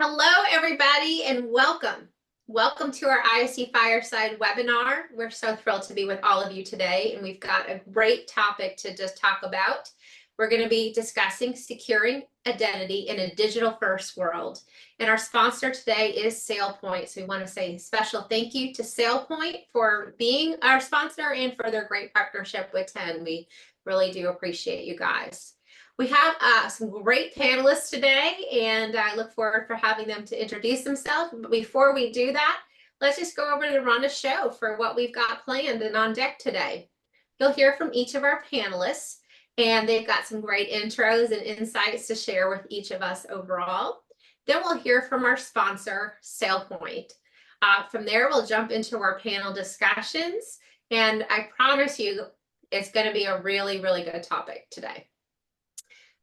Hello, everybody, and welcome. Welcome to our ISE Fireside Webinar. We're so thrilled to be with all of you today, and we've got a great topic to just talk about. We're going to be discussing securing identity in a digital-first world. And our sponsor today is SailPoint. So we want to say a special thank you to SailPoint for being our sponsor and for their great partnership with T.E.N. We really do appreciate you guys. We have some great panelists today, and I look forward for having them to introduce themselves. But before we do that, let's just go over and run a show for what we've got planned and on deck today. You'll hear from each of our panelists, and they've got some great intros and insights to share with each of us overall. Then we'll hear from our sponsor, SailPoint. From there, we'll jump into our panel discussions, and I promise you it's going to be a really, really good topic today.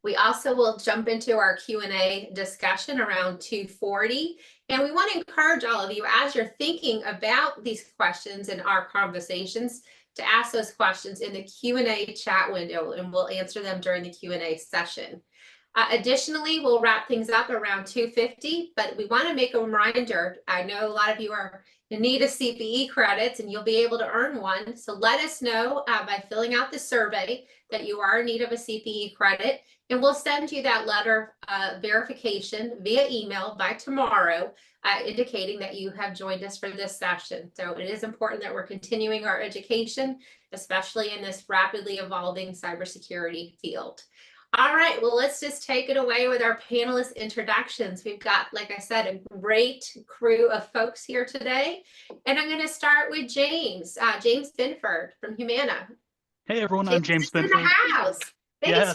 We also will jump into our Q&A discussion around 2:40. And we want to encourage all of you, as you're thinking about these questions in our conversations, to ask those questions in the Q&A chat window, and we'll answer them during the Q&A session. Additionally, we'll wrap things up around 2:50, but we want to make a reminder. I know a lot of you are in need of CPE credits, and you'll be able to earn one. So let us know by filling out the survey that you are in need of a CPE credit, and we'll send you that letter verification via email by tomorrow, indicating that you have joined us for this session. So it is important that we're continuing our education, especially in this rapidly evolving cybersecurity field. All right, well, let's just take it away with our panelist introductions. We've got, like I said, a great crew of folks here today. And I'm going to start with James Binford from Humana. Hey, everyone, I'm James Binford. In the house. Thanks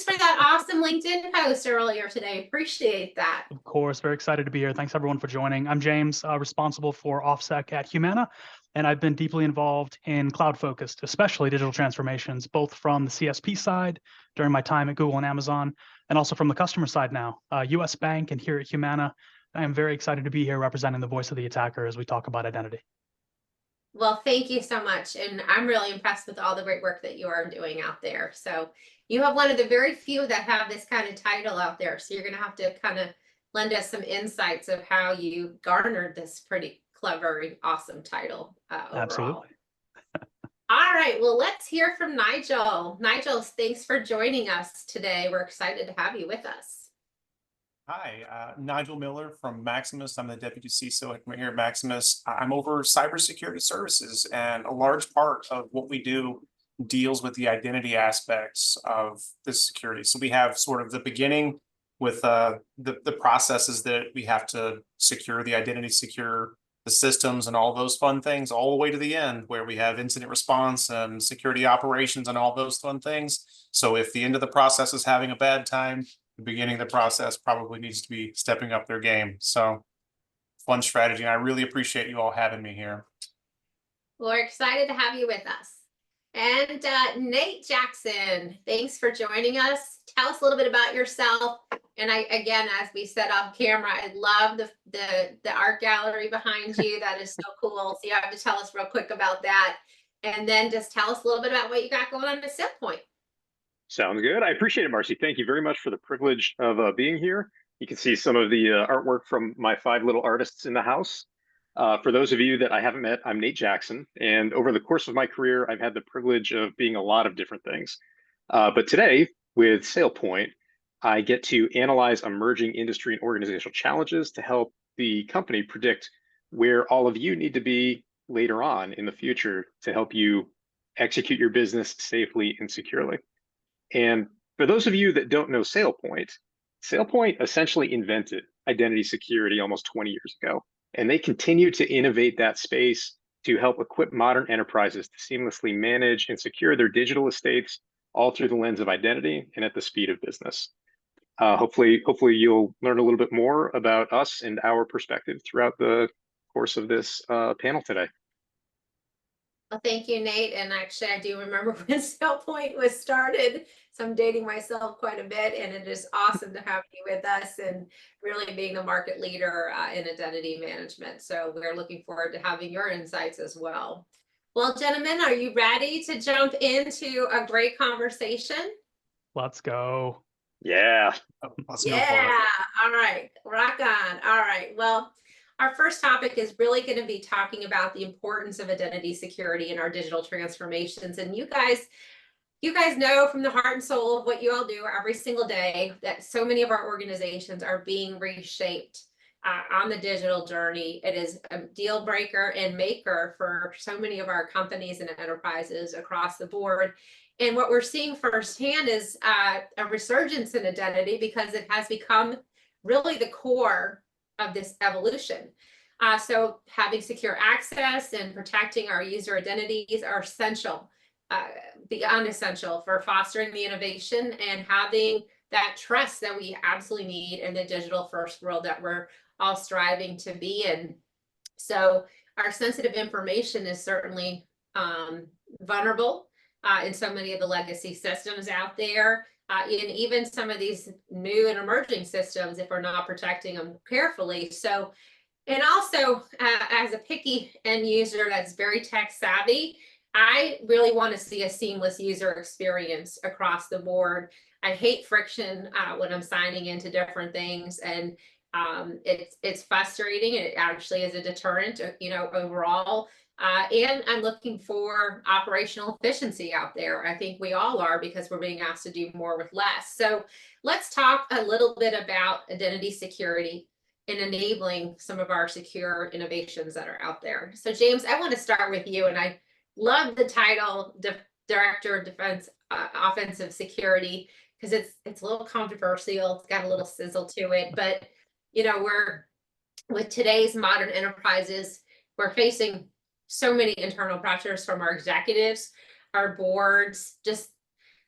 for that awesome LinkedIn post earlier today. Appreciate that. Of course, very excited to be here. Thanks, everyone, for joining. I'm James, responsible for OffSec at Humana. And I've been deeply involved in cloud-focused, especially digital transformations, both from the CSP side during my time at Google and Amazon, and also from the customer side now, US Bank and here at Humana. I am very excited to be here representing the voice of the attacker as we talk about identity. Well, thank you so much. And I'm really impressed with all the great work that you are doing out there. So you have one of the very few that have this kind of title out there. So you're going to have to kind of lend us some insights of how you garnered this pretty clever and awesome title overall. Absolutely. All right, well, let's hear from Nigel. Nigel, thanks for joining us today. We're excited to have you with us. Hi, Nigel Miller from Maximus. I'm the Deputy CISO here at Maximus. I'm over cybersecurity services, and a large part of what we do deals with the identity aspects of this security. So we have sort of the beginning with the processes that we have to secure the identity, secure the systems and all those fun things, all the way to the end where we have incident response and security operations and all those fun things. So if the end of the process is having a bad time, the beginning of the process probably needs to be stepping up their game. So fun strategy. And I really appreciate you all having me here. Well, we're excited to have you with us. And Nate Jackson, thanks for joining us. Tell us a little bit about yourself. And again, as we said off camera, I love the art gallery behind you. That is so cool. So you have to tell us real quick about that. And then just tell us a little bit about what you got going on at SailPoint. Sounds good. I appreciate it, Marci. Thank you very much for the privilege of being here. You can see some of the artwork from my 5 little artists in the house. For those of you that I haven't met, I'm Nate Jackson. And over the course of my career, I've had the privilege of being a lot of different things. But today, with SailPoint, I get to analyze emerging industry and organizational challenges to help the company predict where all of you need to be later on in the future to help you execute your business safely and securely. And for those of you that don't know SailPoint, SailPoint essentially invented identity security almost 20 years ago. And they continue to innovate that space to help equip modern enterprises to seamlessly manage and secure their digital estates, all through the lens of identity and at the speed of business. Hopefully you'll learn a little bit more about us and our perspective throughout the course of this panel today. Well, thank you, Nate. And actually, I do remember when SailPoint was started. So I'm dating myself quite a bit, and it is awesome to have you with us and really being the market leader in identity management. So we're looking forward to having your insights as well. Well, gentlemen, are you ready to jump into a great conversation? Let's go. Yeah. Let's go for Yeah, it. all right, rock on. All right, well, our first topic is really going to be talking about the importance of identity security in our digital transformations. And you guys know from the heart and soul of what you all do every single day that so many of our organizations are being reshaped on the digital journey. It is a deal breaker and maker for so many of our companies and enterprises across the board. And what we're seeing firsthand is a resurgence in identity because it has become really the core of this evolution. So having secure access and protecting our user identities are essential, beyond essential for fostering the innovation and having that trust that we absolutely need in the digital first world that we're all striving to be in. So our sensitive information is certainly vulnerable in so many of the legacy systems out there, and even some of these new and emerging systems if we're not protecting them carefully. So, and also as a picky end user that's very tech savvy, I really want to see a seamless user experience across the board. I hate friction when I'm signing into different things, and it's frustrating. It actually is a deterrent, overall. And I'm looking for operational efficiency out there. I think we all are because we're being asked to do more with less. So let's talk a little bit about identity security and enabling some of our secure innovations that are out there. So James, I want to start with you, and I love the title, Director of Defense Offensive Security, because it's a little controversial. It's got a little sizzle to it, but we're with today's modern enterprises, we're facing so many internal pressures from our executives, our boards, just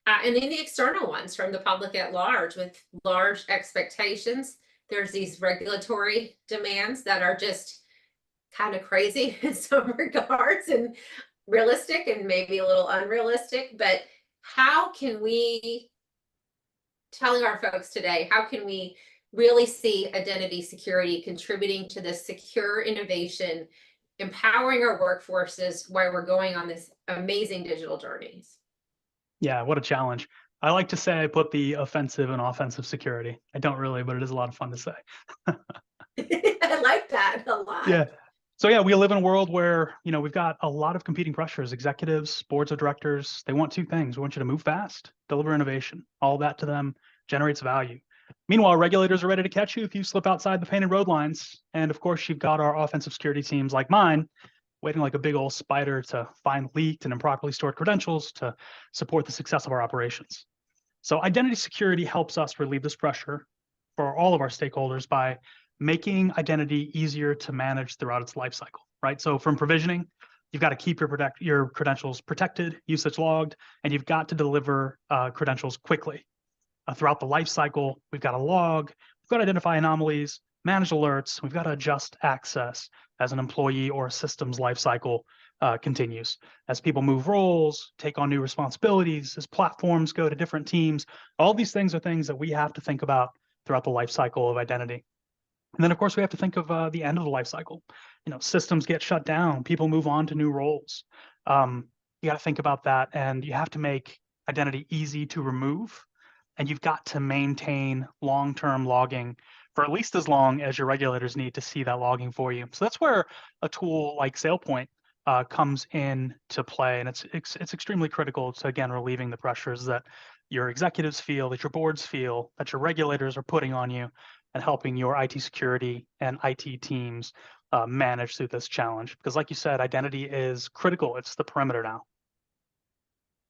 and then the external ones from the public at large with large expectations. There's these regulatory demands that are just kind of crazy in some regards and realistic and maybe a little unrealistic. But how can we, telling our folks today, how can we really see identity security contributing to this secure innovation, empowering our workforces while we're going on this amazing digital journeys? Yeah, what a challenge. I like to say I put the offensive and offensive security. I don't really, but it is a lot of fun to say. I like that a lot. Yeah. So yeah, we live in a world where, we've got a lot of competing pressures. Executives, boards of directors, they want two things. We want you to move fast, deliver innovation. All that to them generates value. Meanwhile, regulators are ready to catch you if you slip outside the painted road lines. And of course, you've got our offensive security teams like mine, waiting like a big old spider to find leaked and improperly stored credentials to support the success of our operations. So identity security helps us relieve this pressure for all of our stakeholders by making identity easier to manage throughout its life cycle, right? So from provisioning, you've got to keep your credentials protected, usage logged, and you've got to deliver credentials quickly. Throughout the life cycle, we've got to log, we've got to identify anomalies, manage alerts, we've got to adjust access as an employee or a system's life cycle continues. As people move roles, take on new responsibilities, as platforms go to different teams, all these things are things that we have to think about throughout the life cycle of identity. And then, of course, we have to think of the end of the life cycle. Systems get shut down, people move on to new roles. You got to think about that, and you have to make identity easy to remove, and you've got to maintain long-term logging for at least as long as your regulators need to see that logging for you. So that's where a tool like SailPoint comes in to play, and it's extremely critical to, again, relieving the pressures that your executives feel, that your boards feel, that your regulators are putting on you, and helping your IT security and IT teams manage through this challenge. Because like you said, identity is critical. It's the perimeter now.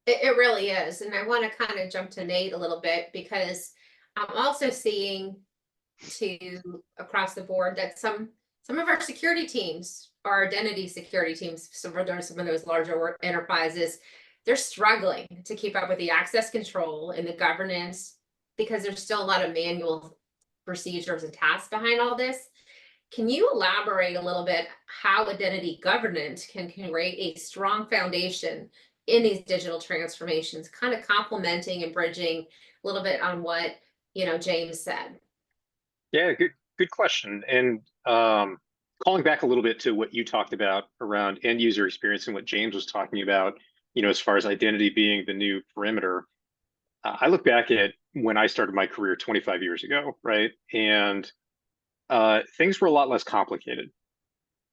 It really is. And I want to kind of jump to Nate a little bit, because I'm also seeing across the board that some of our security teams, our identity security teams, some of those larger enterprises, they're struggling to keep up with the access control and the governance because there's still a lot of manual procedures and tasks behind all this. Can you elaborate a little bit how identity governance can create a strong foundation in these digital transformations, kind of complementing and bridging a little bit on what James said? Yeah, good question. And calling back a little bit to what you talked about around end user experience and what James was talking about, as far as identity being the new perimeter. I look back at when I started my career 25 years ago, right? And things were a lot less complicated.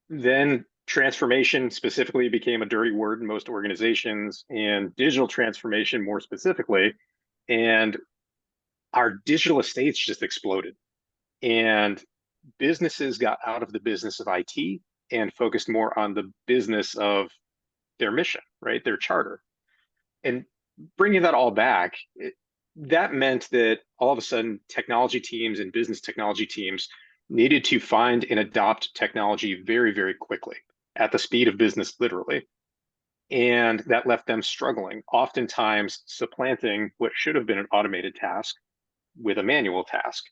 Then transformation specifically became a dirty word in most organizations, and digital transformation more specifically. And our digital estates just exploded. And businesses got out of the business of IT and focused more on the business of their mission, right? Their charter. And bringing that all back, that meant that all of a sudden technology teams and business technology teams needed to find and adopt technology very, very quickly at the speed of business, literally. And that left them struggling, oftentimes supplanting what should have been an automated task with a manual task,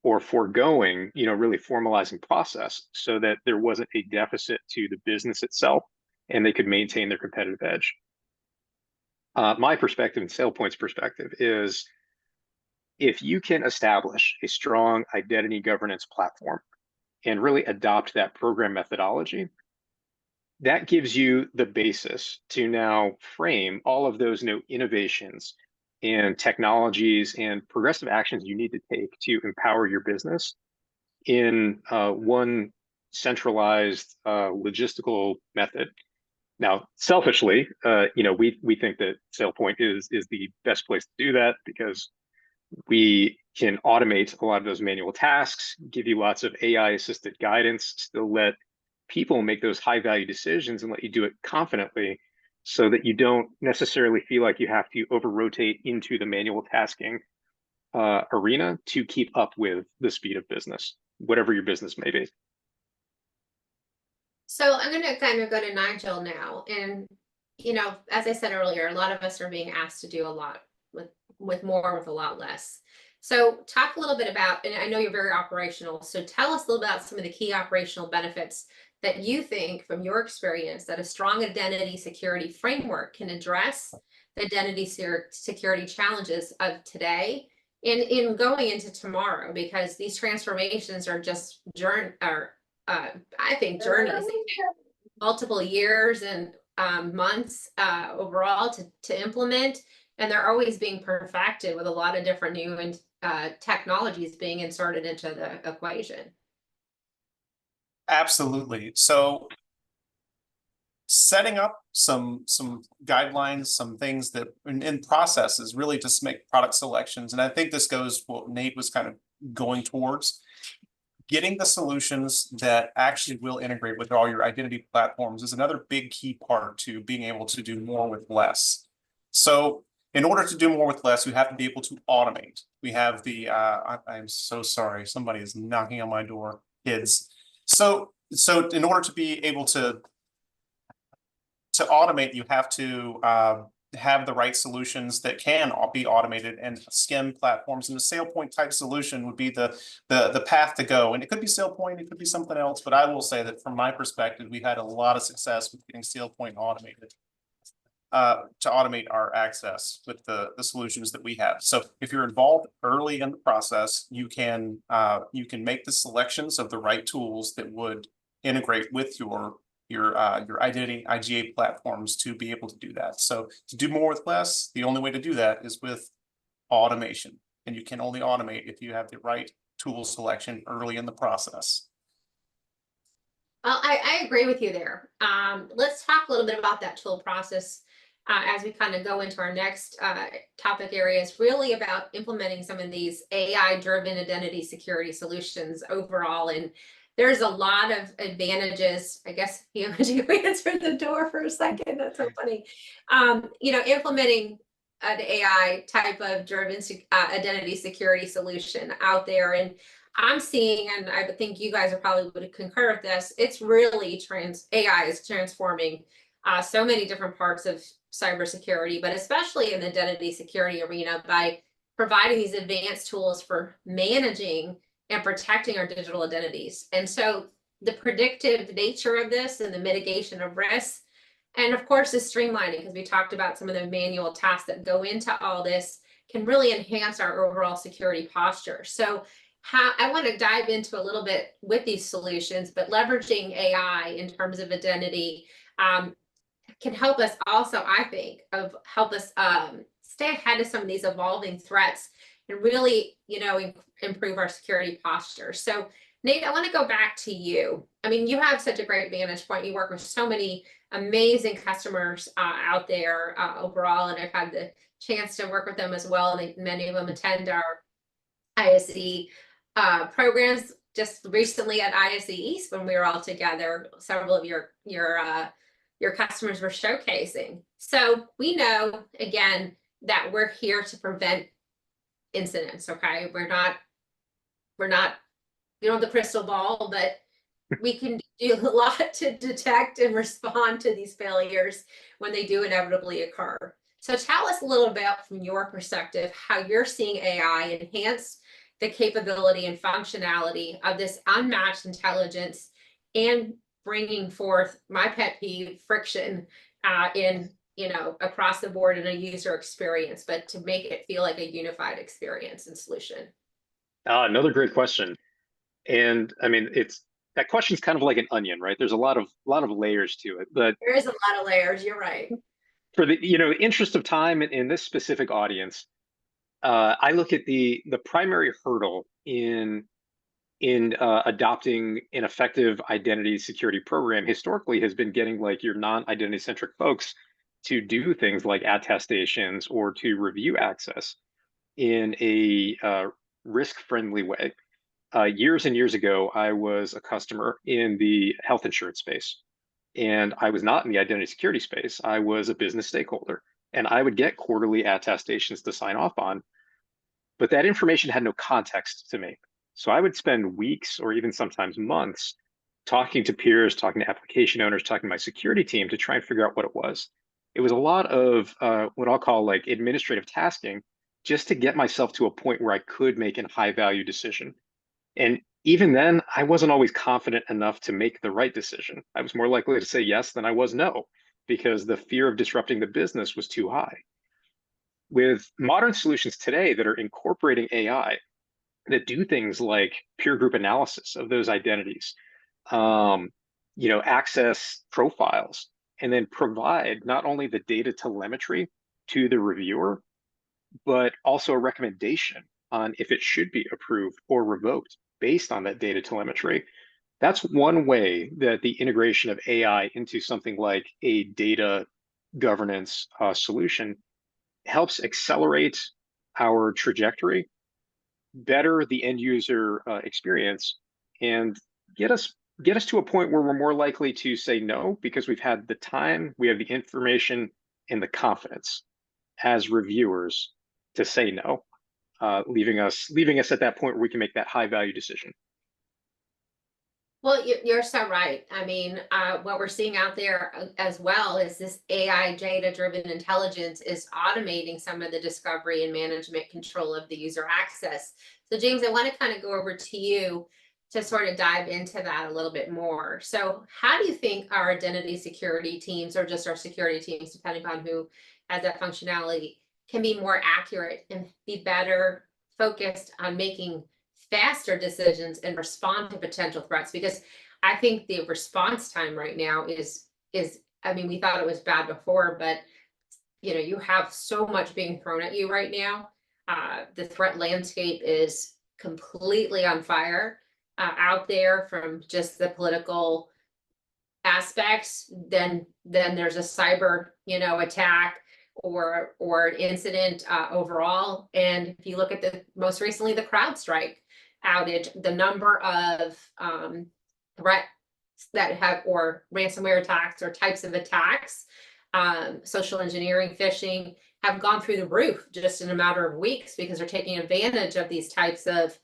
or foregoing, really formalizing process so that there wasn't a deficit to the business itself and they could maintain their competitive edge. My perspective and SailPoint's perspective is, if you can establish a strong identity governance platform and really adopt that program methodology, that gives you the basis to now frame all of those new innovations and technologies and progressive actions you need to take to empower your business in one centralized logistical method. Now, selfishly, we think that SailPoint is the best place to do that, because we can automate a lot of those manual tasks, give you lots of AI-assisted guidance, still let people make those high-value decisions and let you do it confidently, so that you don't necessarily feel like you have to over-rotate into the manual tasking arena to keep up with the speed of business, whatever your business may be. So I'm going to kind of go to Nigel now. And, as I said earlier, a lot of us are being asked to do a lot with more with a lot less. So talk a little bit about, and I know you're very operational, so tell us a little about some of the key operational benefits that you think, from your experience, that a strong identity security framework can address the identity security challenges of today and in going into tomorrow, because these transformations are just I think journeys, multiple years and months overall to implement, and they're always being perfected with a lot of different new technologies being inserted into the equation. Absolutely. So setting up some guidelines, some things that in processes really to make product selections. And I think this goes what Nate was kind of going towards. Getting the solutions that actually will integrate with all your identity platforms is another big key part to being able to do more with less. So in order to do more with less, you have to be able to automate. We have the, I'm so sorry, somebody is knocking on my door, kids. So in order to be able to automate, you have to have the right solutions that can be automated, and SCIM platforms and the SailPoint type solution would be the path to go. And it could be SailPoint, it could be something else, but I will say that from my perspective, we've had a lot of success with getting SailPoint automated to automate our access with the solutions that we have. So if you're involved early in the process, you can make the selections of the right tools that would integrate with your identity IGA platforms to be able to do that. So to do more with less, the only way to do that is with automation. And you can only automate if you have the right tool selection early in the process. Well, I agree with you there. Let's talk a little bit about that tool process as we kind of go into our next topic areas, really about implementing some of these AI-driven identity security solutions overall. And there's a lot of advantages. I guess you answered the door for a second. That's so funny. Implementing an AI type of driven identity security solution out there, and I'm seeing, and I think you guys are probably would concur with this, it's really AI is transforming so many different parts of cybersecurity, but especially in the identity security arena, by providing these advanced tools for managing and protecting our digital identities. And so the predictive nature of this and the mitigation of risks, and of course the streamlining, because we talked about some of the manual tasks that go into all this, can really enhance our overall security posture. So I want to dive into a little bit with these solutions, but leveraging AI in terms of identity can help us also, I think, help us stay ahead of some of these evolving threats and really, improve our security posture. So Nate, I want to go back to you. I mean, you have such a great vantage point. You work with so many amazing customers out there overall, and I've had the chance to work with them as well. And many of them attend our ISE programs. Just recently at ISE East, when we were all together, several of your customers were showcasing. So we know, again, that we're here to prevent incidents. Okay, we don't have the crystal ball, but we can do a lot to detect and respond to these failures when they do inevitably occur. So tell us a little bit from your perspective how you're seeing AI enhance the capability and functionality of this unmatched intelligence and bringing forth my pet peeve, friction in across the board in a user experience, but to make it feel like a unified experience and solution. Another great question. And I mean, that question's kind of like an onion, right? There's a lot of layers to it, but there is a lot of layers. You're right. For the interest of time in this specific audience, I look at the primary hurdle in adopting an effective identity security program historically has been getting like your non-identity centric folks to do things like attestations or to review access in a risk-friendly way. Years and years ago, I was a customer in the health insurance space, and I was not in the identity security space. I was a business stakeholder, and I would get quarterly attestations to sign off on, but that information had no context to me. So I would spend weeks or even sometimes months talking to peers, talking to application owners, talking to my security team to try and figure out what it was. It was a lot of what I'll call like administrative tasking just to get myself to a point where I could make a high value decision. And even then, I wasn't always confident enough to make the right decision. I was more likely to say yes than I was no, because the fear of disrupting the business was too high. With modern solutions today that are incorporating AI, that do things like peer group analysis of those identities, access profiles, and then provide not only the data telemetry to the reviewer, but also a recommendation on if it should be approved or revoked based on that data telemetry. That's one way that the integration of AI into something like a data governance solution helps accelerate our trajectory, better the end user experience, and get us to a point where we're more likely to say no because we've had the time, we have the information, and the confidence as reviewers to say no, leaving us at that point where we can make that high value decision. Well, you're so right. I mean, what we're seeing out there as well is this AI data-driven intelligence is automating some of the discovery and management control of the user access. So James, I want to kind of go over to you to sort of dive into that a little bit more. So how do you think our identity security teams, or just our security teams, depending on who has that functionality, can be more accurate and be better focused on making faster decisions and respond to potential threats? Because I think the response time right now is, I mean, we thought it was bad before, but you have so much being thrown at you right now. The threat landscape is completely on fire out there, from just the political aspects. Then there's a cyber, attack or an incident overall. And if you look at most recently, the CrowdStrike outage, the number of threats that have, or ransomware attacks or types of attacks, social engineering, phishing, have gone through the roof just in a matter of weeks, because they're taking advantage of these types of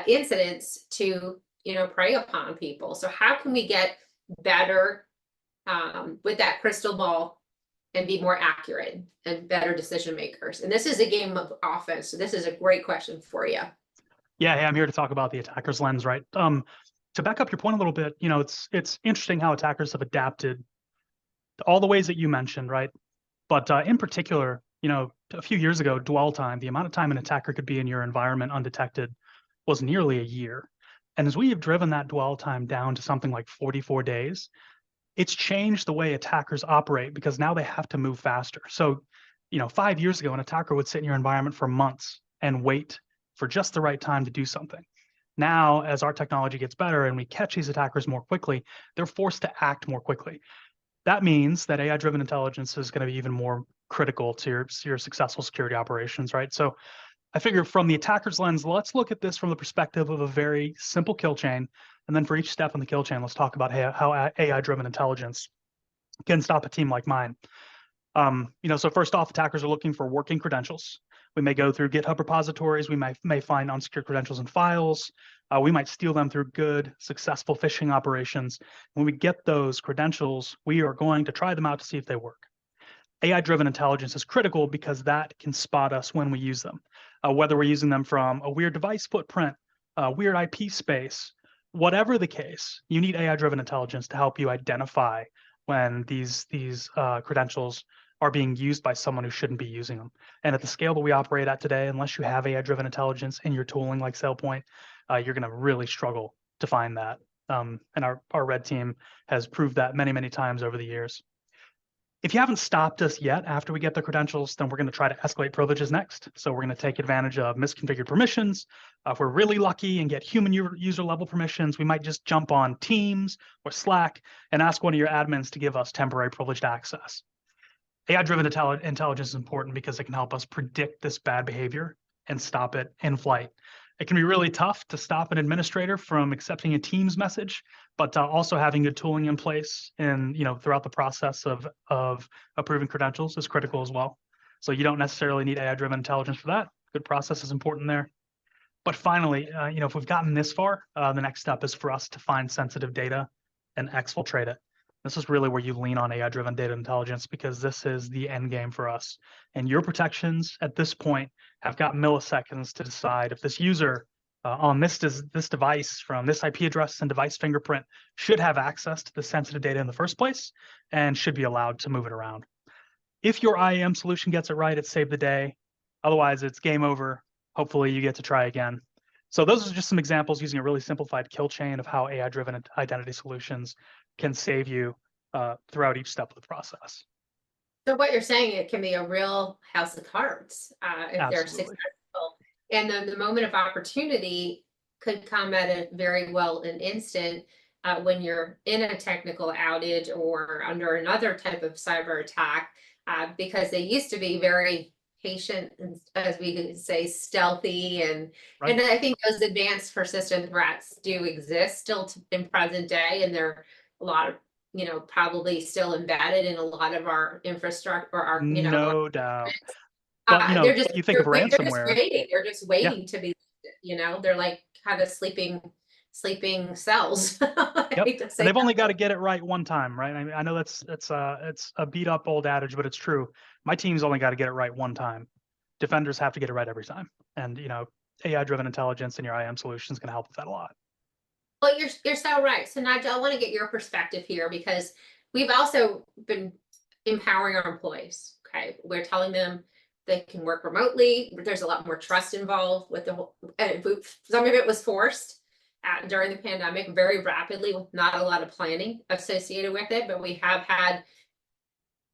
incidents to prey upon people. So how can we get better with that crystal ball and be more accurate and better decision makers? And this is a game of offense, so this is a great question for you. Yeah, hey, I'm here to talk about the attacker's lens, right? To back up your point a little bit, it's interesting how attackers have adapted to all the ways that you mentioned, right? But in particular, a few years ago, dwell time, the amount of time an attacker could be in your environment undetected, was nearly a year. And as we have driven that dwell time down to something like 44 days, it's changed the way attackers operate, because now they have to move faster. So 5 years ago, an attacker would sit in your environment for months and wait for just the right time to do something. Now, as our technology gets better and we catch these attackers more quickly, they're forced to act more quickly. That means that AI-driven intelligence is going to be even more critical to your successful security operations, right? So I figure from the attacker's lens, let's look at this from the perspective of a very simple kill chain. And then for each step in the kill chain, let's talk about how AI-driven intelligence can stop a team like mine. So first off, attackers are looking for working credentials. We may go through GitHub repositories. We may find unsecured credentials and files. We might steal them through good, successful phishing operations. When we get those credentials, we are going to try them out to see if they work. AI-driven intelligence is critical because that can spot us when we use them, whether we're using them from a weird device footprint, a weird IP space, whatever the case, you need AI-driven intelligence to help you identify when these credentials are being used by someone who shouldn't be using them. And at the scale that we operate at today, unless you have AI-driven intelligence in your tooling like SailPoint, you're going to really struggle to find that. And our red team has proved that many, many times over the years. If you haven't stopped us yet after we get the credentials, then we're going to try to escalate privileges next. So we're going to take advantage of misconfigured permissions. If we're really lucky and get human user level permissions, we might just jump on Teams or Slack and ask one of your admins to give us temporary privileged access. AI-driven intelligence is important because it can help us predict this bad behavior and stop it in flight. It can be really tough to stop an administrator from accepting a Teams message, but also having good tooling in place and throughout the process of approving credentials is critical as well. So you don't necessarily need AI-driven intelligence for that. Good process is important there. But finally, if we've gotten this far, the next step is for us to find sensitive data and exfiltrate it. This is really where you lean on AI-driven data intelligence because this is the end game for us. And your protections at this point have got milliseconds to decide if this user on this device from this IP address and device fingerprint should have access to the sensitive data in the first place and should be allowed to move it around. If your IAM solution gets it right, it saved the day. Otherwise, it's game over. Hopefully, you get to try again. So those are just some examples using a really simplified kill chain of how AI-driven identity solutions can save you throughout each step of the process. So what you're saying, it can be a real house of cards if they're successful. And then the moment of opportunity could come at a very well an instant when you're in a technical outage or under another type of cyber attack, because they used to be very patient, as we could say, stealthy, and Right. and I think those advanced persistent threats do exist still in present day, and they're a lot of probably still embedded in a lot lot infrastructure or our no doubt. But they're just you think of they're just ransomware. waiting. They're just waiting to be, they're like kind of sleeping cells. Yep. And they've only got to get it right one time, right? I mean, I know it's a beat up old adage, but it's true. My team's only got to get it right one time. Defenders have to get it right every time. And AI-driven intelligence in your IAM solution is going to help with that a lot. Well, you're so right. So Nigel, I want to get your perspective here because we've also been empowering our employees. Okay, we're telling them they can work remotely. There's a lot more trust involved with the whole. Some of it was forced during the pandemic very rapidly with not a lot of planning associated with it, but we have had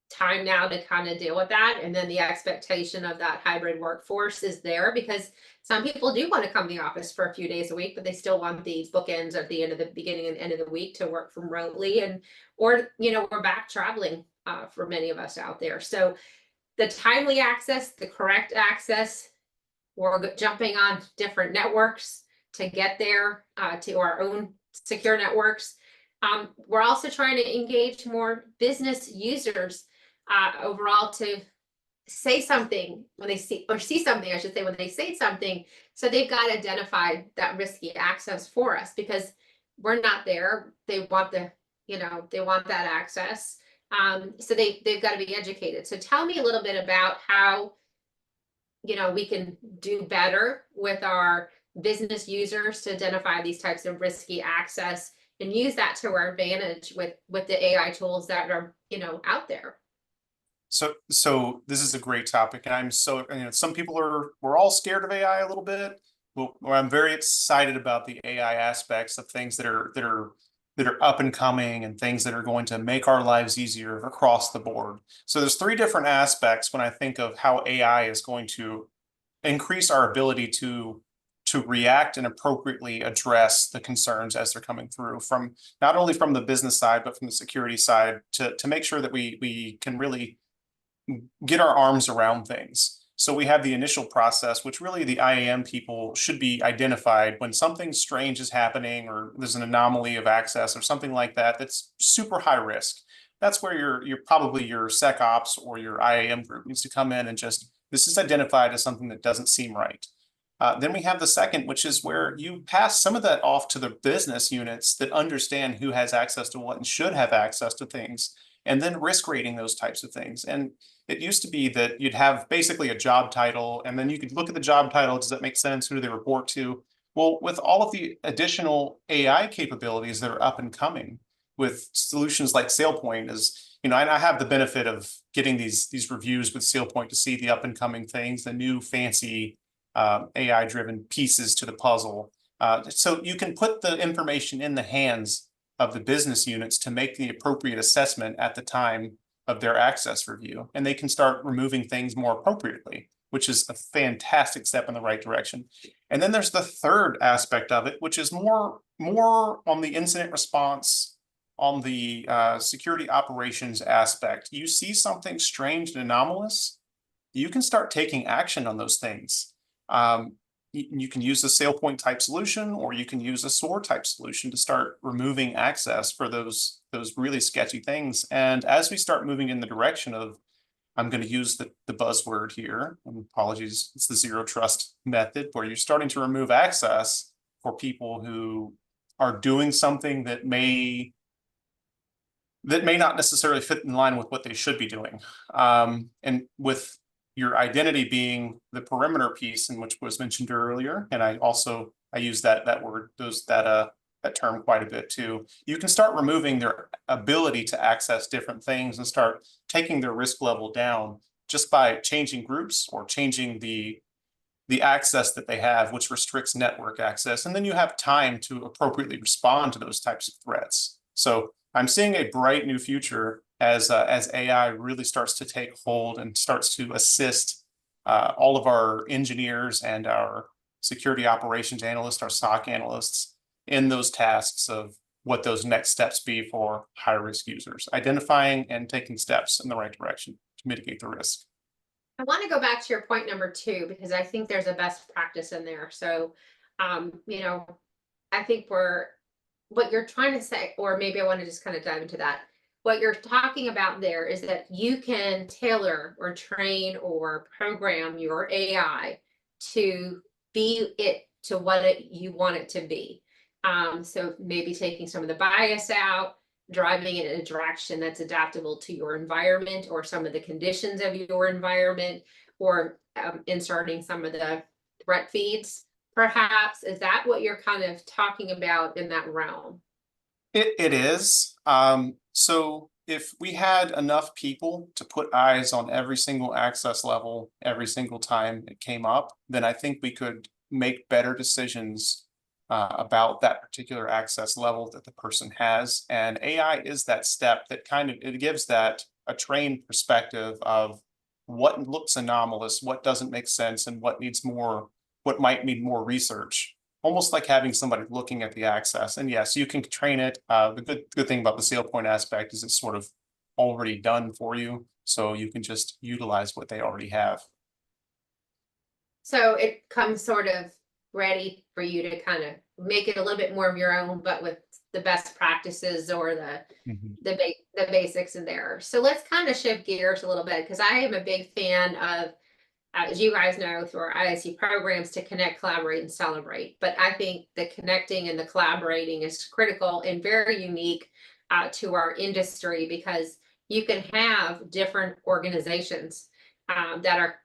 time now to kind of deal with that. And then the expectation of that hybrid workforce is there because some people do want to come to the office for a few days a week, but they still want these bookends at the end of the beginning and end of the week to work from remotely, or we're back traveling for many of us out there. So the timely access, the correct access, we're jumping on different networks to get there to our own secure networks. We're also trying to engage more business users overall to say something when they see something, I should say, when they say something. So they've got to identify that risky access for us because we're not there. They want they want that access. So they've got to be educated. So tell me a little bit about how we can do better with our business users to identify these types of risky access and use that to our advantage with the AI tools that are out there. So this is a great topic, and I'm so some people we're all scared of AI a little bit. Well, I'm very excited about the AI aspects of things that are that are up and coming and things that are going to make our lives easier across the board. So there's three different aspects when I think of how AI is going to increase our ability to react and appropriately address the concerns as they're coming through, from not only from the business side, but from the security side, to make sure that we can really get our arms around things. So we have the initial process, which really the IAM people should be identified when something strange is happening, or there's an anomaly of access or something like that that's super high risk. That's where you're probably your SecOps or your IAM group needs to come in and just, this is identified as something that doesn't seem right. Then we have the second, which is where you pass some of that off to the business units that understand who has access to what and should have access to things, and then risk rating those types of things. And it used to be that you'd have basically a job title, and then you could look at the job title. Does that make sense? Who do they report to? Well, with all of the additional AI capabilities that are up and coming with solutions like SailPoint, is, you know, I have the benefit of getting these reviews with SailPoint to see the up and coming things, the new fancy AI-driven pieces to the puzzle. So you can put the information in the hands of the business units to make the appropriate assessment at the time of their access review, and they can start removing things more appropriately, which is a fantastic step in the right direction. And then there's the third aspect of it, which is more on the incident response, on the security operations aspect. You see something strange and anomalous, you can start taking action on those things. You can use a SailPoint type solution, or you can use a SOAR type solution to start removing access for those really sketchy things. And as we start moving in the direction of, I'm going to use the buzzword here, and apologies, it's the zero trust method, where you're starting to remove access for people who are doing something that may not necessarily fit in line with what they should be doing. And with your identity being the perimeter piece, in which was mentioned earlier, and I use that word, that term quite a bit too. You can start removing their ability to access different things and start taking their risk level down just by changing groups or changing the access that they have, which restricts network access. And then you have time to appropriately respond to those types of threats. So I'm seeing a bright new future as AI really starts to take hold and starts to assist all of our engineers and our security operations analysts, our SOC analysts, in those tasks of what those next steps be for high-risk users, identifying and taking steps in the right direction to mitigate the risk. I want to go back to your point number 2, because I think there's a best practice in there. So, you know, I think what you're trying to say, or maybe I want to just kind of dive into that. What you're talking about there is that you can tailor or train or program your AI to be it to what you want it to be. So maybe taking some of the bias out, driving it in a direction that's adaptable to your environment or some of the conditions of your environment, or inserting some of the threat feeds, perhaps. Is that what you're kind of talking about in that realm? It is. So if we had enough people to put eyes on every single access level every single time it came up, then I think we could make better decisions about that particular access level that the person has. And AI is that step that it gives that a trained perspective of what looks anomalous, what doesn't make sense, and what might need more research. Almost like having somebody looking at the access. And yes, you can train it. The good thing about the SailPoint aspect is it's sort of already done for you, so you can just utilize what they already have. So it comes sort of ready for you to kind of make it a little bit more of your own, but with the best practices or the basics in there. So let's kind of shift gears a little bit, because I am a big fan of, as you guys know, through our ISE programs, to connect, collaborate, and celebrate. But I think the connecting and the collaborating is critical and very unique to our industry, because you can have different organizations that are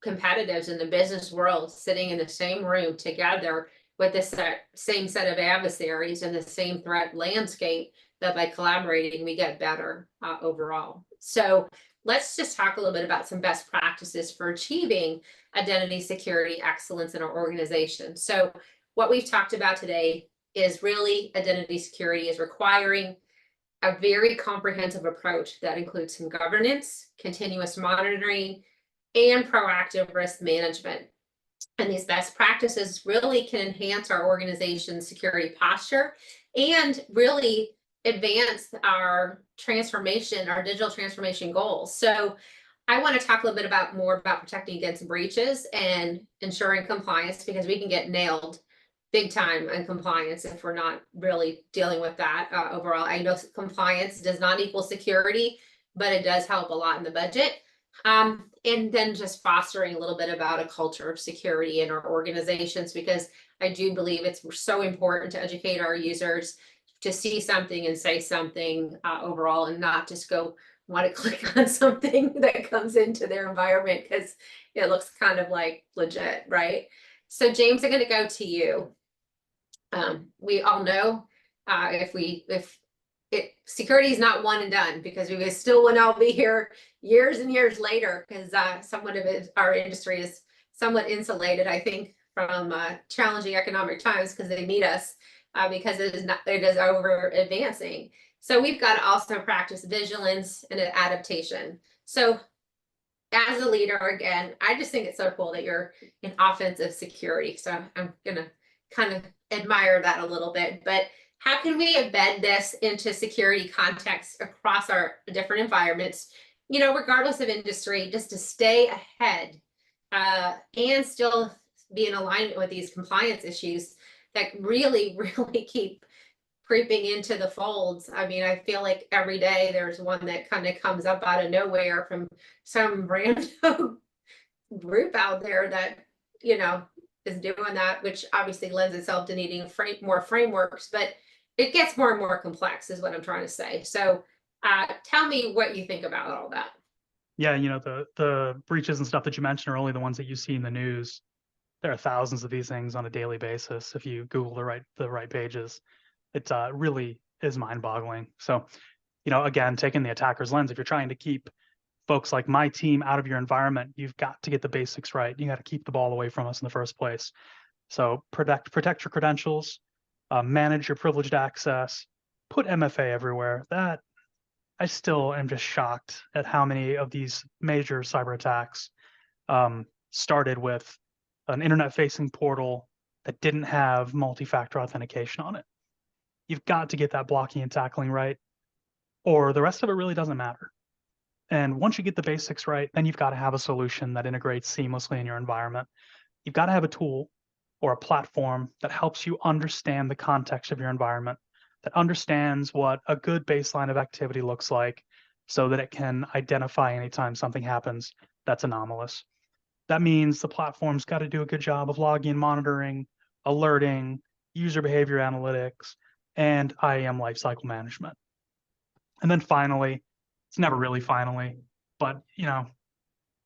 competitors in the business world sitting in the same room together with the same set of adversaries and the same threat landscape, that by collaborating we get better overall. So let's just talk a little bit about some best practices for achieving identity security excellence in our organization. So what we've talked about today is really identity security is requiring a very comprehensive approach that includes some governance, continuous monitoring, and proactive risk management. And these best practices really can enhance our organization's security posture and really advance our transformation, our digital transformation goals. So I want to talk a little bit more about protecting against breaches and ensuring compliance, because we can get nailed big time in compliance if we're not really dealing with that overall. I know compliance does not equal security, but it does help a lot in the budget. And then just fostering a little bit about a culture of security in our organizations, because I do believe it's so important to educate our users to see something and say something overall, and not just go want to click on something that comes into their environment because it looks kind of like legit, right? So James, I'm going to go to you. We all know security is not one and done, because we still will all be here years and years later, because somewhat of our industry is somewhat insulated, I think, from challenging economic times, because they need us because it is over advancing. So we've got to also practice vigilance and adaptation. So as a leader, again, I just think it's so cool that you're in offensive security. So I'm gonna kind of admire that a little bit, but how can we embed this into security context across our different environments, you know, regardless of industry, just to stay ahead and still be in alignment with these compliance issues that really, really keep creeping into the folds? I mean, I feel like every day there's one that kind of comes up out of nowhere from some random group out there that, you know, is doing that, which obviously lends itself to needing more frameworks, but it gets more and more complex is what I'm trying to say. So tell me what you think about all that. Yeah, you know, the breaches and stuff that you mentioned are only the ones that you see in the news. There are thousands of these things on a daily basis. If you Google the right pages, it really is mind-boggling. So, you know, again, taking the attacker's lens, if you're trying to keep folks like my team out of your environment, you've got to get the basics right. You got to keep the ball away from us in the first place. So protect your credentials, manage your privileged access, put MFA everywhere. That I still am just shocked at how many of these major cyber attacks started with an internet-facing portal that didn't have multi-factor authentication on it. You've got to get that blocking and tackling right, or the rest of it really doesn't matter. And once you get the basics right, then you've got to have a solution that integrates seamlessly in your environment. You've got to have a tool or a platform that helps you understand the context of your environment, that understands what a good baseline of activity looks like, so that it can identify anytime something happens that's anomalous. That means the platform's got to do a good job of logging, monitoring, alerting, user behavior analytics, and IAM lifecycle management. And then finally, it's never really finally, but you know,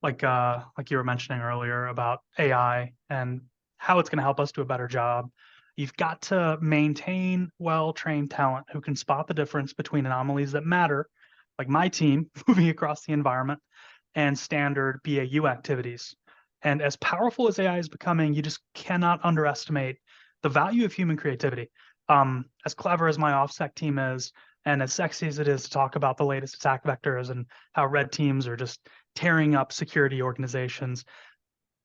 like you were mentioning earlier about AI and how it's going to help us do a better job. You've got to maintain well-trained talent who can spot the difference between anomalies that matter, like my team moving across the environment, and standard BAU activities. And as powerful as AI is becoming, you just cannot underestimate the value of human creativity. As clever as my OffSec team is, and as sexy as it is to talk about the latest attack vectors and how red teams are just tearing up security organizations,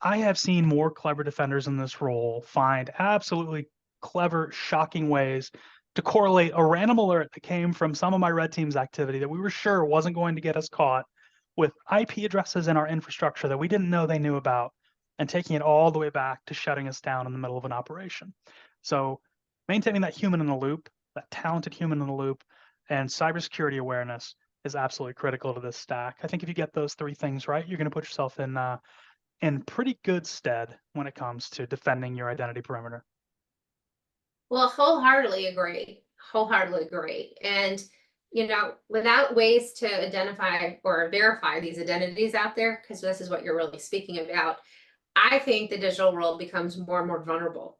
I have seen more clever defenders in this role find absolutely clever, shocking ways to correlate a random alert that came from some of my red team's activity that we were sure wasn't going to get us caught with IP addresses in our infrastructure that we didn't know they knew about, and taking it all the way back to shutting us down in the middle of an operation. So maintaining that human in the loop, that talented human in the loop, and cybersecurity awareness is absolutely critical to this stack. I think if you get those three things right, you're going to put yourself in pretty good stead when it comes to defending your identity perimeter. Well, wholeheartedly agree. Wholeheartedly agree. And, you know, without ways to identify or verify these identities out there, because this is what you're really speaking about, I think the digital world becomes more and more vulnerable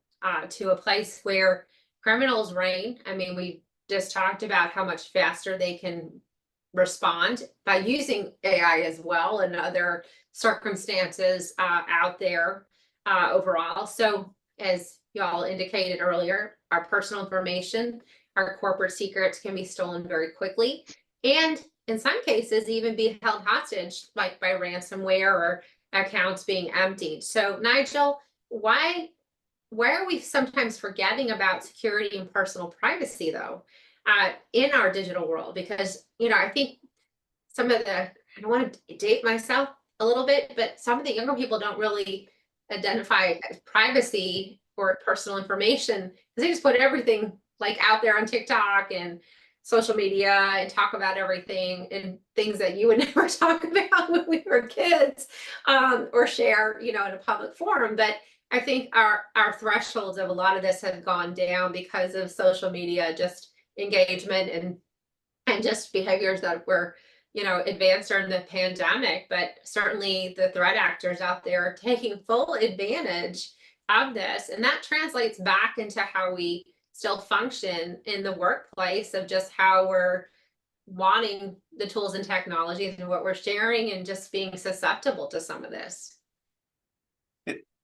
to a place where criminals reign. I mean, we just talked about how much faster they can respond by using AI as well and other circumstances out there overall. So as y'all indicated earlier, our personal information, our corporate secrets can be stolen very quickly, and in some cases even be held hostage, like by ransomware or accounts being emptied. So Nigel, why are we sometimes forgetting about security and personal privacy though, in our digital world? Because, I think some of I don't want to date myself a little bit, but some of the younger people don't really identify privacy or personal information, because they just put everything like out there on TikTok and social media and talk about everything and things that you would never talk about when we were kids, or share, in a public forum. But I think our thresholds of a lot of this have gone down because of social media, just engagement and just behaviors that were, advanced during the pandemic. But certainly the threat actors out there are taking full advantage of this, and that translates back into how we still function in the workplace, of just how we're wanting the tools and technologies and what we're sharing, and just being susceptible to some of this.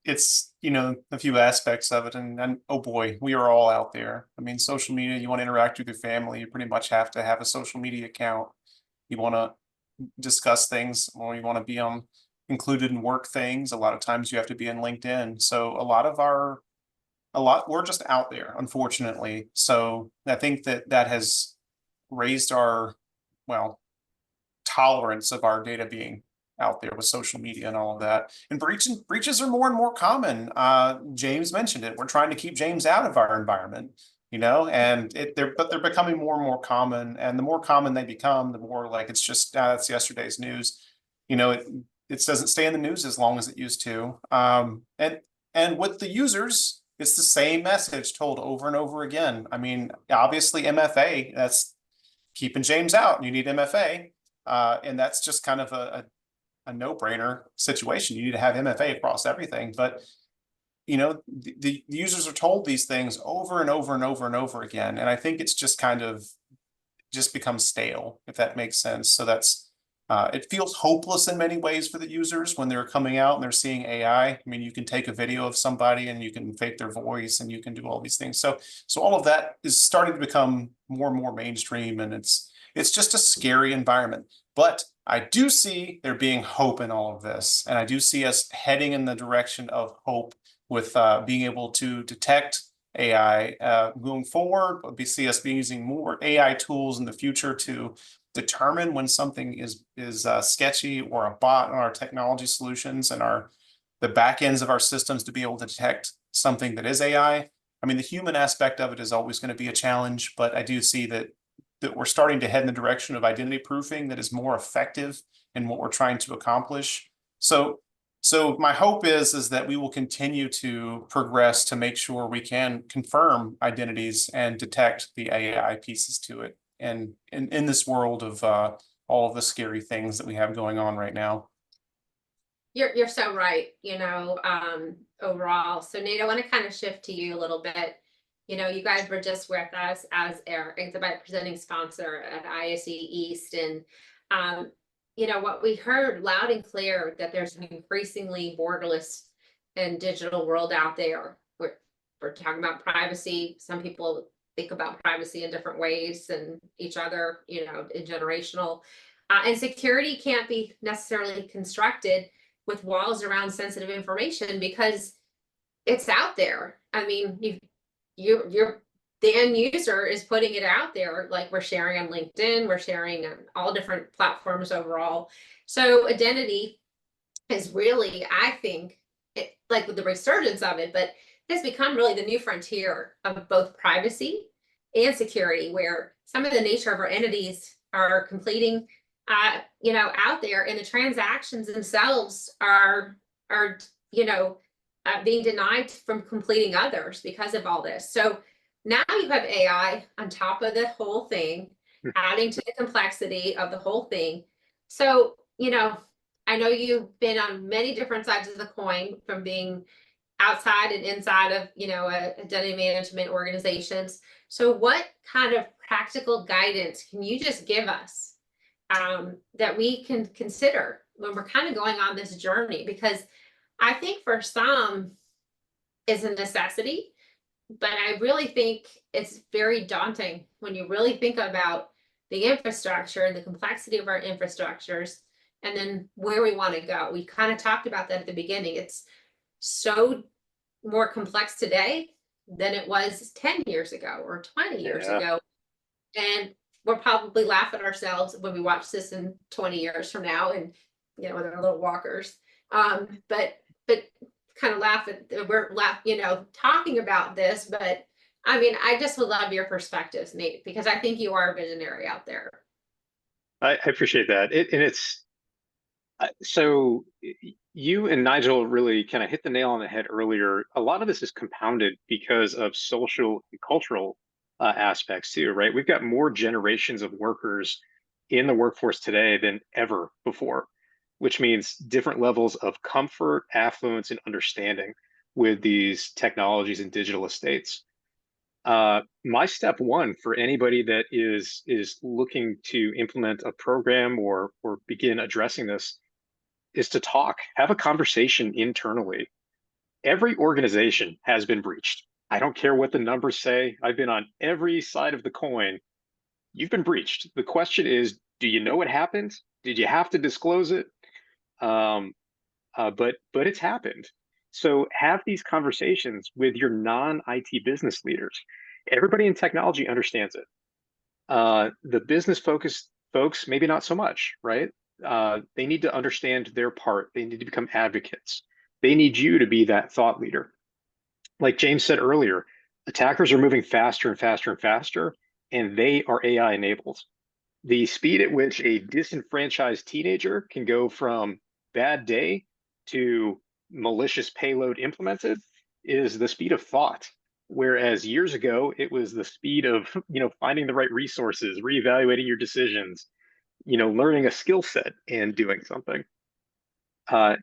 It's a few aspects of it, and oh boy, we are all out there. I mean, social media, you want to interact with your family, you pretty much have to have a social media account. You want to discuss things, or you want to be included in work things. A lot of times you have to be in LinkedIn. So we're just out there, unfortunately. So I think that has raised our, tolerance of our data being out there with social media and all of that. And breaches are more and more common. James mentioned it. We're trying to keep James out of our environment, and they're becoming more and more common. And the more common they become, the more like it's just that's yesterday's news. It doesn't stay in the news as long as it used to. And with the users, it's the same message told over and over again. I mean, obviously MFA, that's keeping James out. You need MFA. And that's just kind of a no-brainer situation. You need to have MFA across everything. But, the users are told these things over and over and over and over again. And I think it's just kind of just becomes stale, if that makes sense. So it feels hopeless in many ways for the users when they're coming out and they're seeing AI. I mean, you can take a video of somebody and you can fake their voice and you can do all these things. So all of that is starting to become more and more mainstream, and it's just a scary environment. But I do see there being hope in all of this. And I do see us heading in the direction of hope with being able to detect AI going forward. We see us using more AI tools in the future to determine when something is sketchy or a bot on our technology solutions and the back ends of our systems to be able to detect something that is AI. I mean, the human aspect of it is always going to be a challenge, but I do see that we're starting to head in the direction of identity proofing that is more effective in what we're trying to accomplish. So my hope is that we will continue to progress to make sure we can confirm identities and detect the AI pieces to it. And in this world of all of the scary things that we have going on right now. You're so right, overall. So Nate, I want to kind of shift to you a little bit. You guys were just with us as our exhibit presenting sponsor at ISE East. And, what we heard loud and clear, that there's an increasingly borderless and digital world out there. We're talking about privacy. Some people think about privacy in different ways and each other, in generational. And security can't be necessarily constructed with walls around sensitive information, because it's out there. I mean, the end user is putting it out there, like we're sharing on LinkedIn, we're sharing on all different platforms overall. So identity is really, I think, like with the resurgence of it, but has become really the new frontier of both privacy and security, where some of the nature of our entities are completing, out there, and the transactions themselves are being denied from completing others because of all this. So now you have AI on top of the whole thing, adding to the complexity of the whole thing. So, I know you've been on many different sides of the coin, from being outside and inside of, identity management organizations. So what kind of practical guidance can you just give us that we can consider when we're kind of going on this journey? Because I think for some it's a necessity, but I really think it's very daunting when you really think about the infrastructure and the complexity of our infrastructures and then where we want to go. We kind of talked about that at the beginning. It's so more complex today than it was 10 years ago or 20 years ago. And we'll probably laugh at ourselves when we watch this in 20 years from now and, you know, with our little walkers. But kind of laugh at, talking about this, but I mean, I just would love your perspectives, Nate, because I think you are a visionary out there. I appreciate that. It's so you and Nigel really kind of hit the nail on the head earlier. A lot of this is compounded because of social and cultural aspects too, right? We've got more generations of workers in the workforce today than ever before, which means different levels of comfort, affluence, and understanding with these technologies and digital estates. My step one for anybody that is looking to implement a program or begin addressing this is to talk, have a conversation internally. Every organization has been breached. I don't care what the numbers say. I've been on every side of the coin. You've been breached. The question is, do you know what happened? Did you have to disclose it? But it's happened. So have these conversations with your non-IT business leaders. Everybody in technology understands it. The business-focused folks, maybe not so much, right? They need to understand their part. They need to become advocates. They need you to be that thought leader. Like James said earlier, attackers are moving faster and faster and faster, and they are AI enabled. The speed at which a disenfranchised teenager can go from bad day to malicious payload implemented is the speed of thought. Whereas years ago, it was the speed of, finding the right resources, reevaluating your decisions, learning a skill set and doing something.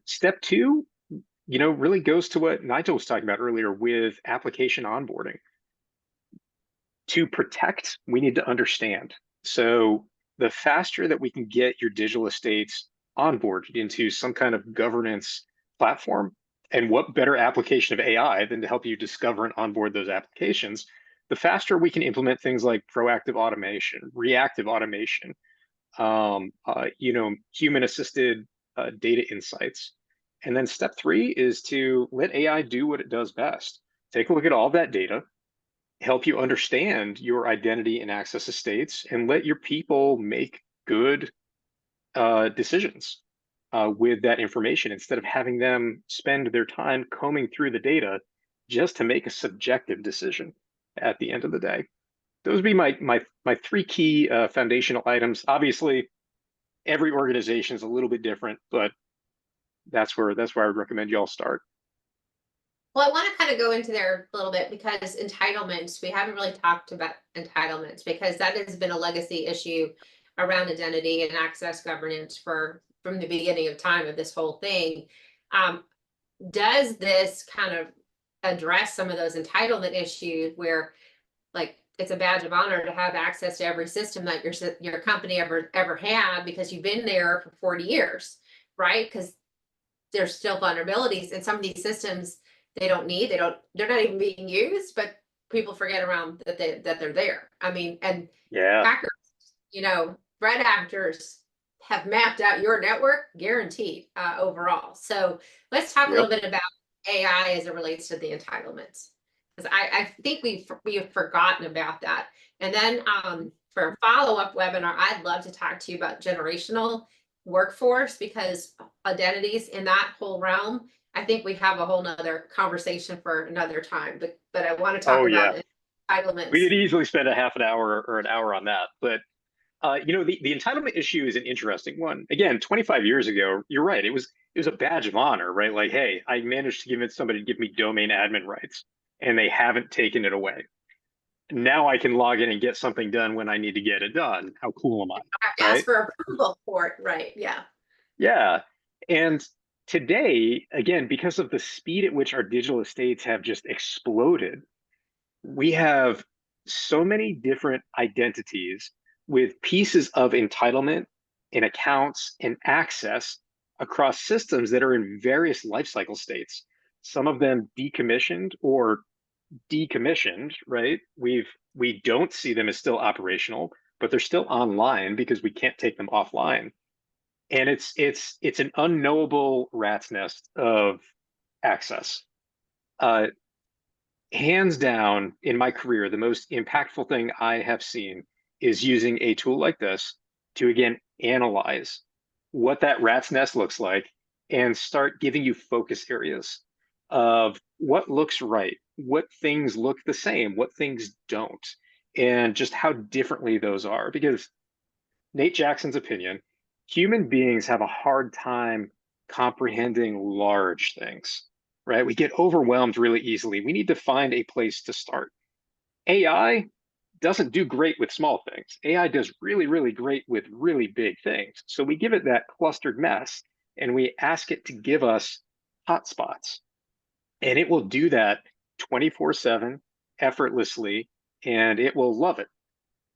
Step two, really goes to what Nigel was talking about earlier with application onboarding. To protect, we need to understand. So the faster that we can get your digital estates onboarded into some kind of governance platform, and what better application of AI than to help you discover and onboard those applications, the faster we can implement things like proactive automation, reactive automation, human-assisted data insights. And then step three is to let AI do what it does best. Take a look at all that data, help you understand your identity and access estates, and let your people make good decisions with that information instead of having them spend their time combing through the data just to make a subjective decision at the end of the day. Those would be my three key foundational items. Obviously, every organization is a little bit different, but that's where I would recommend you all start. Well, I want to kind of go into there a little bit because entitlements, we haven't really talked about entitlements because that has been a legacy issue around identity and access governance from the beginning of time of this whole thing. Does this kind of address some of those entitlement issues where, like, it's a badge of honor to have access to every system that your company ever had because you've been there for 40 years, right? Because there's still vulnerabilities in some of these systems. They're not even being used, but people forget around that they're there. I mean, and hackers, threat actors have mapped out your network, guaranteed, overall. So let's talk a little bit about AI as it relates to the entitlements, because I think we've forgotten about that. And then for a follow-up webinar, I'd love to talk to you about generational workforce, because identities in that whole realm, I think we have a whole nother conversation for another time, but I want to talk about entitlements. We could easily spend a half an hour or an hour on that, but the entitlement issue is an interesting one. Again, 25 years ago, you're right. It was a badge of honor, right? Like, hey, I managed to convince somebody to give me domain admin rights, and they haven't taken it away. Now I can log in and get something done when I need to get it done. How cool am I? Ask for approval for it, right? Yeah. Yeah. And today, again, because of the speed at which our digital estates have just exploded, we have so many different identities with pieces of entitlement and accounts and access across systems that are in various lifecycle states, some of them decommissioned or decommissioned, right? We don't see them as still operational, but they're still online because we can't take them offline. And it's an unknowable rat's nest of access. Hands down, in my career, the most impactful thing I have seen is using a tool like this to, again, analyze what that rat's nest looks like and start giving you focus areas of what looks right, what things look the same, what things don't, and just how differently those are. Because Nate Jackson's opinion, human beings have a hard time comprehending large things, right? We get overwhelmed really easily. We need to find a place to start. AI doesn't do great with small things. AI does really, really great with really big things. So we give it that clustered mess and we ask it to give us hotspots. And it will do that 24/7 effortlessly, and it will love it.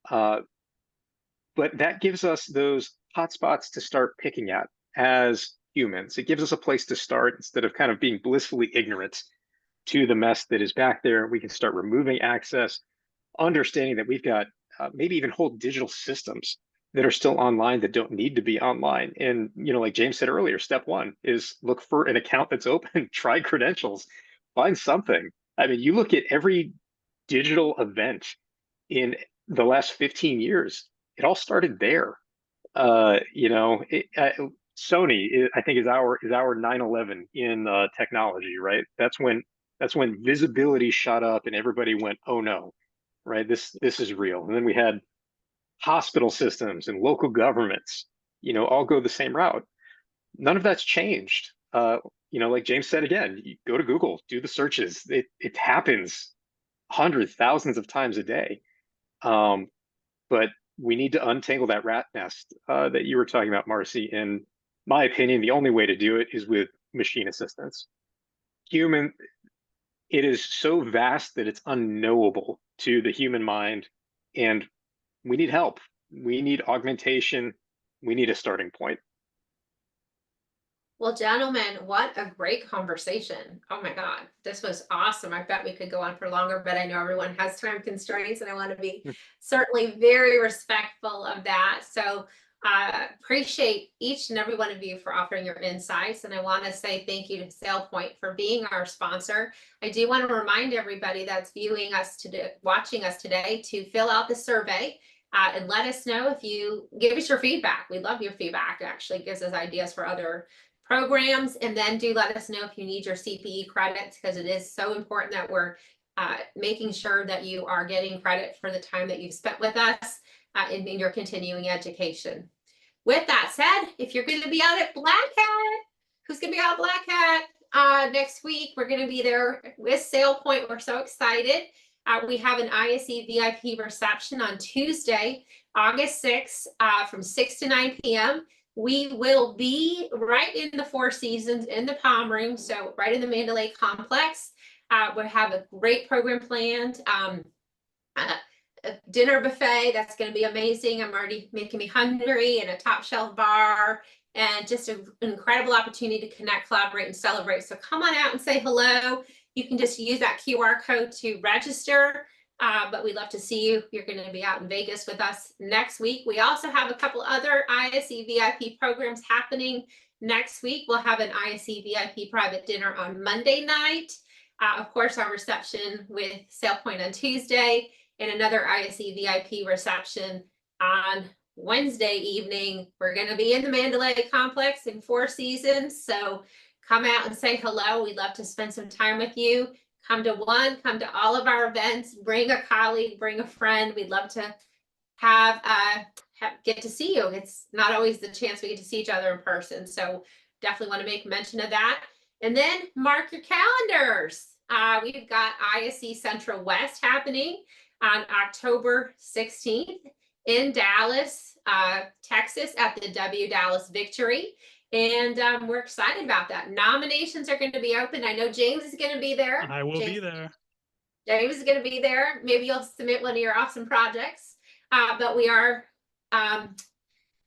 But that gives us those hotspots to start picking at as humans. It gives us a place to start instead of kind of being blissfully ignorant to the mess that is back there. We can start removing access, understanding that we've got maybe even whole digital systems that are still online that don't need to be online. And, you know, like James said earlier, step one is look for an account that's open, try credentials, find something. I mean, you look at every digital event in the last 15 years, it all started there. Sony, I think, is our 9/11 in technology, right? That's when visibility shot up and everybody went, oh no, right? This is real. And then we had hospital systems and local governments, all go the same route. None of that's changed. Like James said, again, you go to Google, do the searches. It happens hundreds, thousands of times a day. But we need to untangle that rat nest that you were talking about, Marci. In my opinion, the only way to do it is with machine assistance. It is so vast that it's unknowable to the human mind, and we need help. We need augmentation. We need a starting point. Well, gentlemen, what a great conversation. Oh my God, this was awesome. I bet we could go on for longer, but I know everyone has time constraints and I want to be certainly very respectful of that. So appreciate each and every one of you for offering your insights. And I want to say thank you to SailPoint for being our sponsor. I do want to remind everybody that's viewing us today, watching us today, to fill out the survey. And let us know if you give us your feedback. We love your feedback. It actually gives us ideas for other programs. And then do let us know if you need your CPE credits, because it is so important that we're making sure that you are getting credit for the time that you've spent with us in your continuing education. With that said, if you're going to be out at Black Hat, who's going to be out at Black Hat next week? We're going to be there with SailPoint. We're so excited. We have an ISE VIP reception on Tuesday, August 6th from 6 to 9 p.m. We will be right in the Four Seasons in the Palm Room, so right in the Mandalay complex. We have a great program planned. A dinner buffet that's going to be amazing. I'm already making me hungry, and a top shelf bar, and just an incredible opportunity to connect, collaborate, and celebrate. So come on out and say hello. You can just use that QR code to register. But we'd love to see you. You're going to be out in Vegas with us next week. We also have a couple other ISE VIP programs happening next week. We'll have an ISE VIP private dinner on Monday night. Of course, our reception with SailPoint on Tuesday, and another ISE VIP reception on Wednesday evening. We're going to be in the Mandalay complex in Four Seasons. So come out and say hello. We'd love to spend some time with you. Come to come to all of our events, bring a colleague, bring a friend. We'd love to get to see you. It's not always the chance we get to see each other in person. So definitely want to make mention of that. And then mark your calendars. We've got ISE Central West happening on October 16th in Dallas, Texas at the W Dallas Victory. And we're excited about that. Nominations are going to be open. I know James is going to be there. I will be there. James is going to be there. Maybe you'll submit one of your awesome projects. But we are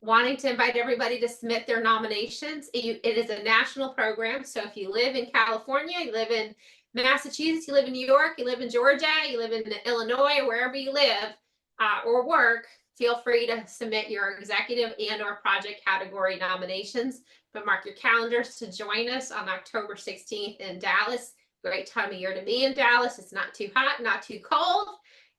wanting to invite everybody to submit their nominations. It is a national program. So if you live in California, you live in Massachusetts, you live in New York, you live in Georgia, you live in Illinois, or wherever you live or work, feel free to submit your executive and or project category nominations. But mark your calendars to join us on October 16th in Dallas. Great time of year to be in Dallas. It's not too hot, not too cold.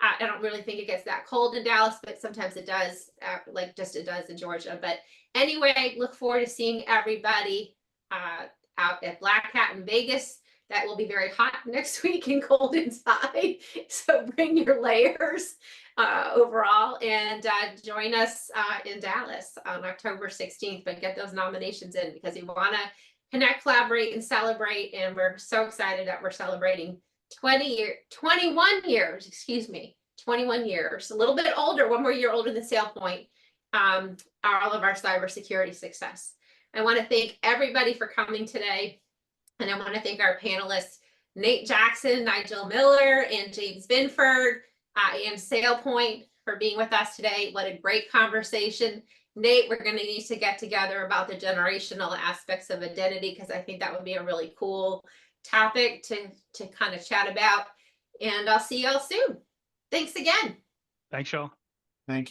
I don't really think it gets that cold in Dallas, but sometimes it does, like just it does in Georgia. But anyway, look forward to seeing everybody out at Black Hat in Vegas. That will be very hot next week and cold inside. So bring your layers overall and join us in Dallas on October 16th. But get those nominations in because you want to connect, collaborate, and celebrate. And we're so excited that we're celebrating 21 years, excuse me, 21 years, a little bit older, one more year older than SailPoint, all of our cybersecurity success. I want to thank everybody for coming today. And I want to thank our panelists, Nate Jackson, Nigel Miller, and James Binford, and SailPoint for being with us today. What a great conversation. Nate, we're going to need to get together about the generational aspects of identity because I think that would be a really cool topic to kind of chat about. And I'll see y'all soon. Thanks again. Thanks, y'all. Thank you.